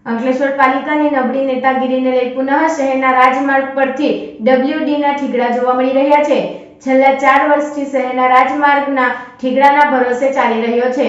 અંકલેશ્વર પાલિકાની નબળી નેતાગીરીને લઈ પુનઃ શહેરના રાજમાર્ગ પરથી WDના ઠીગડા જોવા મળી રહ્યા છે। છેલ્લા 4 વર્ષથી શહેરના રાજમાર્ગના ઠીગડાના ભરોસે ચાલી રહ્યો છે।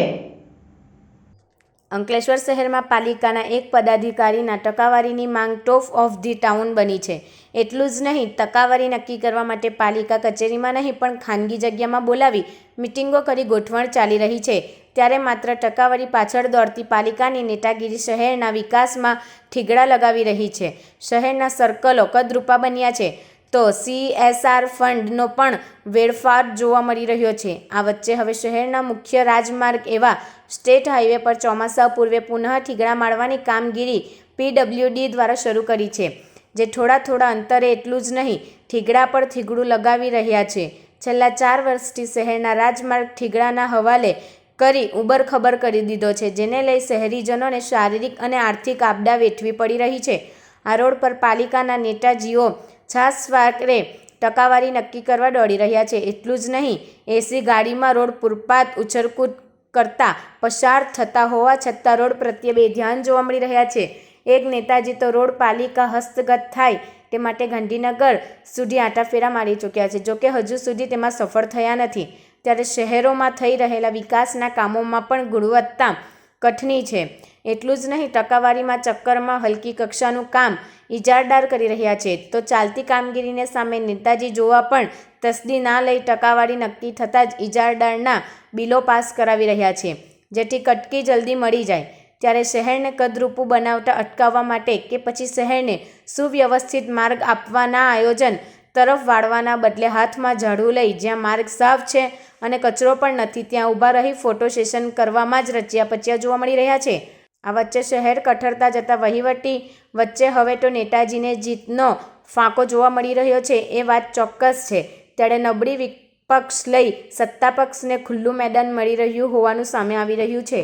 અંકલેશ્વર શહેરમાં પાલિકાના એક પદાધિકારીના ટકાવારીની માંગ ટોપ ઓફ ધી ટાઉન બની છે। એટલું જ નહીં, ટકાવારી નક્કી કરવા માટે પાલિકા કચેરીમાં નહીં પણ ખાનગી જગ્યામાં બોલાવી મિટિંગો કરી ગોઠવણ ચાલી રહી છે। ત્યારે માત્ર ટકાવારી પાછળ દોડતી પાલિકાની નેતાગીરી શહેરના વિકાસમાં ઠીગડા લગાવી રહી છે। શહેરના સર્કલો કદરૂપા બન્યા છે તો CSR ફંડનો પણ વેડફાટ જોવા મળી રહ્યો છે। આ વચ્ચે હવે શહેરના મુખ્ય રાજમાર્ગ એવા સ્ટેટ હાઈવે પર ચોમાસા પૂર્વે પુનઃ ઠીગડા મારવાની કામગીરી PWD દ્વારા શરૂ કરી છે, જે થોડા અંતરે એટલું જ નહીં, ઠીગડા પર ઠીગડું લગાવી રહ્યા છે। છેલ્લા 4 વર્ષથી શહેરના રાજમાર્ગ ઠીગડાના હવાલે કરી ઉબરખબર કરી દીધો છે, જેને લઈ શહેરીજનોને શારીરિક અને આર્થિક આપદા વેઠવી પડી રહી છે। આ રોડ પર પાલિકાના નેતાજીઓ છાસવારે ટકાવારી નક્કી કરવા દોડી રહ્યા છે। એટલું જ નહીં, AC ગાડીમાં રોડ પૂરપાટ ઉછળકૂદ કરતા પસાર થતા હોવા છતાં રોડ પ્રત્યે બેધ્યાન જોવા મળી રહ્યા છે। એક નેતાજી તો રોડ પાલિકા હસ્તગત થાય તે માટે ગાંધીનગર સુધી આંટાફેરા મારી ચૂક્યા છે, જોકે હજુ સુધી તેમાં સફળ થયા નથી। ત્યારે શહેરોમાં થઈ રહેલા વિકાસના કામોમાં પણ ગુણવત્તા કઠણી છે। એટલું જ નહીં, ટકાવારીમાં ચક્કરમાં હલકી કક્ષાનું કામ ઇજારદાર કરી રહ્યા છે તો ચાલતી કામગીરીને સામે નેતાજી જોવા પણ તસ્દી ના લઈ ટકાવારી નક્કી થતાં જ ઇજારદારના બિલો પાસ કરાવી રહ્યા છે, જેથી કટકી જલ્દી મળી જાય। ત્યારે શહેરને કદરૂપું બનાવતા અટકાવવા માટે કે પછી શહેરને સુવ્યવસ્થિત માર્ગ આપવાના આયોજન તરફ વાળવાના બદલે હાથમાં ઝાડુ લઈ જ્યાં માર્ગ સાફ છે અને કચરો પણ નથી ત્યાં ઊભા રહી ફોટો સેશન કરવામાં જ રચ્યા પચ્યા જોવા મળી રહ્યા છે। આ વચ્ચે શહેર કઠરતા જતા વહીવટી વચ્ચે હવે તો નેતાજીને જીતનો ફાંકો જોવા મળી રહ્યો છે એ વાત ચોક્કસ છે। ત્યારે નબળી વિપક્ષ લઈ સત્તાપક્ષને ખુલ્લું મેદાન મળી રહ્યું હોવાનું સામે આવી રહ્યું છે।